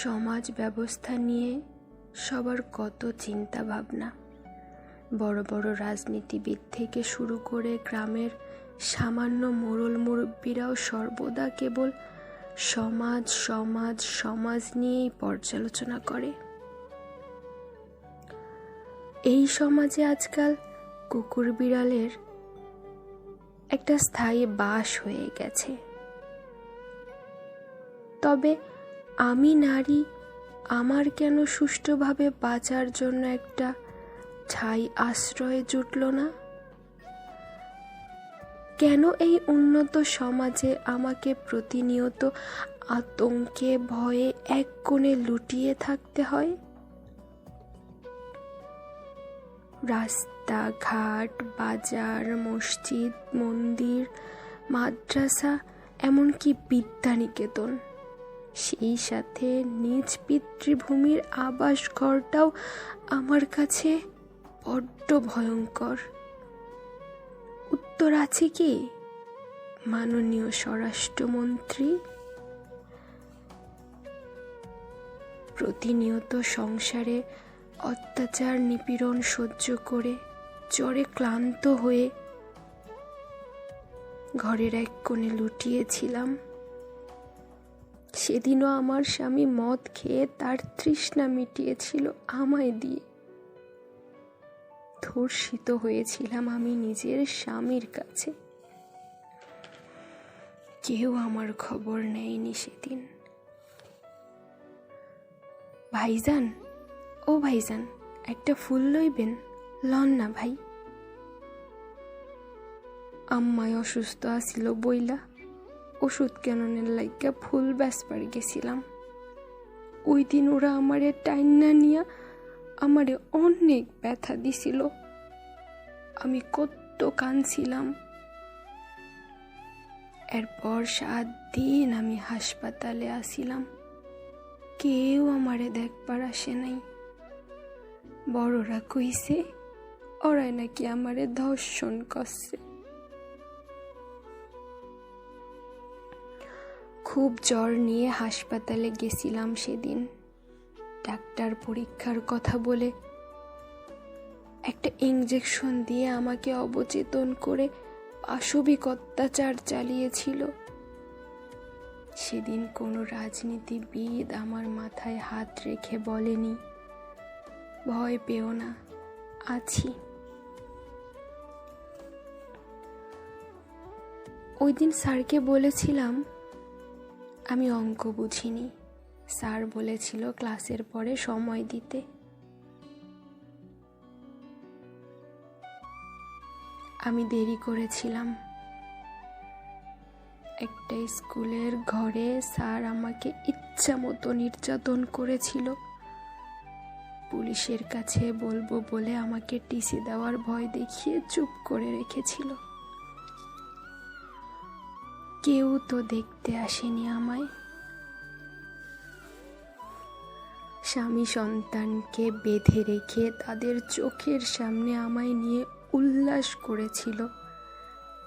সমাজ ব্যবস্থা নিয়ে সবার কত চিন্তা ভাবনা। বড় বড় রাজনীতিবিদ থেকে শুরু করে গ্রামের সামান্য মোড়ল মুরব্বীরাও সর্বদা কেবল সমাজ সমাজ সমাজ নিয়েই পর্যালোচনা করে। এই সমাজে আজকাল কুকুর বিড়ালের একটা স্থায়ী বাস হয়ে গেছে। তবে আমি নারী, আমার কেন সুষ্ঠুভাবে বাঁচার জন্য একটা ঠাঁই আশ্রয়ে জুটল না? কেন এই উন্নত সমাজে আমাকে প্রতিনিয়ত আতঙ্কে ভয়ে এক কোণে লুটিয়ে থাকতে হয়? রাস্তাঘাট, বাজার, মসজিদ, মন্দির, মাদ্রাসা, এমনকি বিদ্যানিকেতন, সেই সাথে নিজ পিতৃভূমির আবাস ঘরটাও আমার কাছে বড্ড ভয়ঙ্কর। উত্তর আছে কি, মাননীয় স্বরাষ্ট্রমন্ত্রী? প্রতিনিয়ত সংসারে অত্যাচার নিপীড়ন সহ্য করে জ্বরে ক্লান্ত হয়ে ঘরের এক কোণে লুটিয়েছিলাম। সেদিনও আমার স্বামী মদ খেয়ে তার তৃষ্ণা মিটিয়েছিল আমায় দিয়ে। ধর্ষিত হয়েছিলাম আমি নিজের স্বামীর কাছে। কেউ আমার খবর নেয়নি সেদিন। ভাইজান, ও ভাইজান, একটা ফুল লইবেন? লন না ভাই। আম্মায় অসুস্থ আসিল বইলা ওষুধ কেননের লাইগা ফুল বেচবার গেছিলাম। ওই দিন ওরা আমারে টাইন্না নিয়া আমারে অনেক ব্যথা দিছিল। আমি কত কাঁদছিলাম। এরপর 7 দিন আমি হাসপাতালে আসিলাম। কেউ আমারে দেখবার আসে নাই। বড়রা কইছে ওরাই নাকি আমারে ধর্ষণ করছে। খুব জ্বর নিয়ে হাসপাতালে গেছিলাম সেদিন। ডাক্তার পরীক্ষার কথা বলে একটা ইঞ্জেকশন দিয়ে আমাকে অবচেতন করে পাশবিক অত্যাচার চালিয়েছিল। সেদিন কোনো রাজনীতিবিদ আমার মাথায় হাত রেখে বলেনি, ভয় পেও না, আছি। ওই দিন স্যারকে বলেছিলাম আমি অঙ্ক বুঝিনি। স্যার বলেছিল ক্লাসের পরে সময় দিতে। আমি দেরি করেছিলাম। একটা স্কুলের ঘরে স্যার আমাকে ইচ্ছা মতো নির্যাতন করেছিল। পুলিশের কাছে বলবো বলে আমাকে টিসি দেওয়ার ভয় দেখিয়ে চুপ করে রেখেছিল। কেউ তো দেখতে আসেনি আমায়। স্বামী সন্তানকে বেঁধে রেখে তাদের চোখের সামনে আমায় নিয়ে উল্লাস করেছিল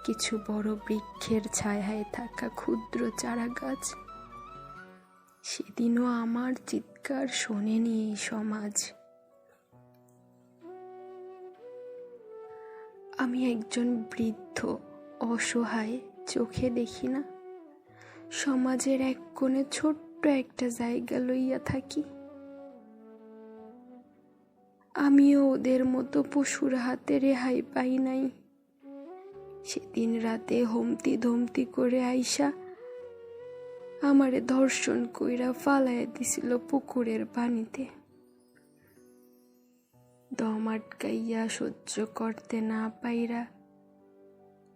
কিছু বড় বৃক্ষের ছায়ায় থাকা ক্ষুদ্র চারা গাছ। সেদিনও আমার চিৎকার শোনেনি এই সমাজ। আমি একজন বৃদ্ধ, অসহায়, চোখে দেখি না। সমাজের এক কোণে ছোট্ট একটা জায়গা লইয়া থাকি। আমিও ওদের মতো পশুর হাতে রেহাই পাই নাই। সেদিন রাতে হমতি ধমতি করে আইসা আমারে ধর্ষণ কইরা ফালাইয়া দিছিল পুকুরের পানিতে। দম আটকাইয়া সহ্য করতে না পাইরা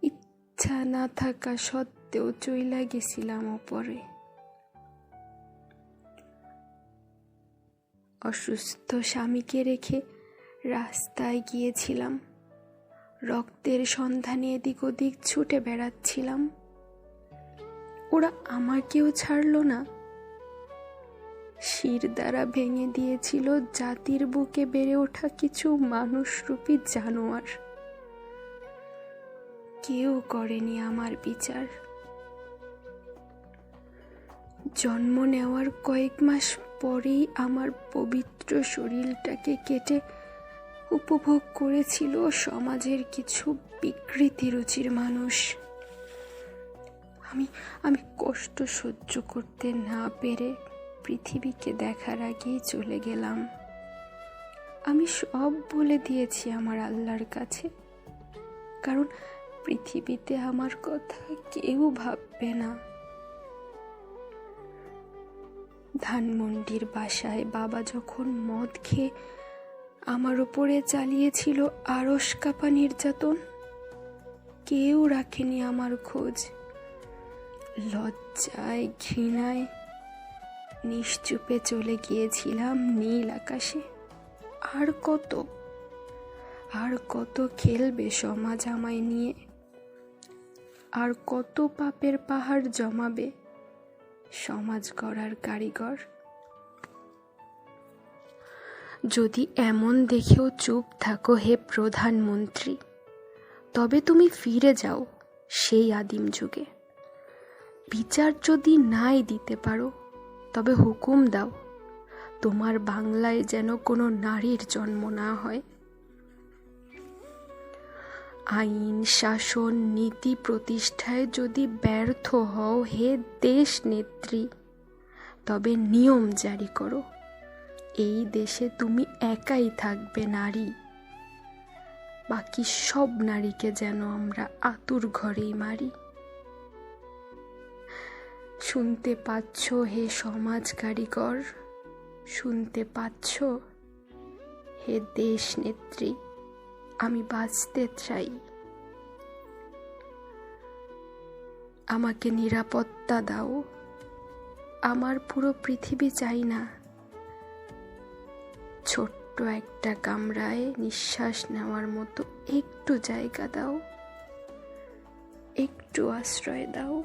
ইচ্ছা না থাকা সত্ত্বেও চইলা গেছিলাম ওপরে। অসুস্থ স্বামীকে রেখে রাস্তায় গিয়েছিলাম। রক্তের সন্ধানে এদিক ওদিক ছুটে বেড়াচ্ছিলাম। ওরা আমাকেও ছাড়ল না। শির দ্বারা ভেঙে দিয়েছিল জাতির বুকে বেড়ে ওঠা কিছু মানুষরূপী জানোয়ার। কেউ করেনি আমার বিচার। জন্ম নেওয়ার কয়েক মাস পরেই আমার পবিত্র শরীরটাকে কেটে উপভোগ করেছিল সমাজের কিছু বিকৃতি রুচির মানুষ। আমি কষ্ট সহ্য করতে না পেরে পৃথিবীকে দেখার আগেই চলে গেলাম। আমি সব বলে দিয়েছি আমার আল্লাহর কাছে, কারণ পৃথিবীতে আমার কথা কেউ ভাববে না। ধানমন্ডির বাসায় বাবা যখন মদ খেয়ে আমার উপরে চালিয়েছিল আরশ কাঁপা নির্যাতন, কেউ রাখেনি আমার খোঁজ। লজ্জায় ঘৃণায় নিশ্চুপে চলে গিয়েছিলাম নীল আকাশে। আর কত খেলবে সমাজ আমায় নিয়ে, আর কত পাপের পাহাড় জমাবে সমাজ গড়ার কারিগর। যদি এমন দেখেও চুপ থাকো হে প্রধানমন্ত্রী, তবে তুমি ফিরে যাও সেই আদিম যুগে। বিচার যদি নাই দিতে পারো, তবে হুকুম দাও তোমার বাংলায় যেন কোনো নারীর জন্ম না হয়। আইন শাসন নীতি প্রতিষ্ঠায় যদি ব্যর্থ হও হে দেশ নেত্রী, তবে নিয়ম জারি করো এই দেশে তুমি একাই থাকবে নারী। বাকি সব নারীকে যেন আমরা আতুর ঘরেই মারি। শুনতে পাচ্ছ হে সমাজ কারিগর, শুনতে পাচ্ছ হে দেশ নেত্রী, আমি বাঁচতে চাই। আমাকে নিরাপত্তা দাও, আমার পুরো পৃথিবী চাই না। ছোট্ট একটা কামরায় নিঃশ্বাস নেওয়ার মতো একটু জায়গা দাও, একটু আশ্রয় দাও।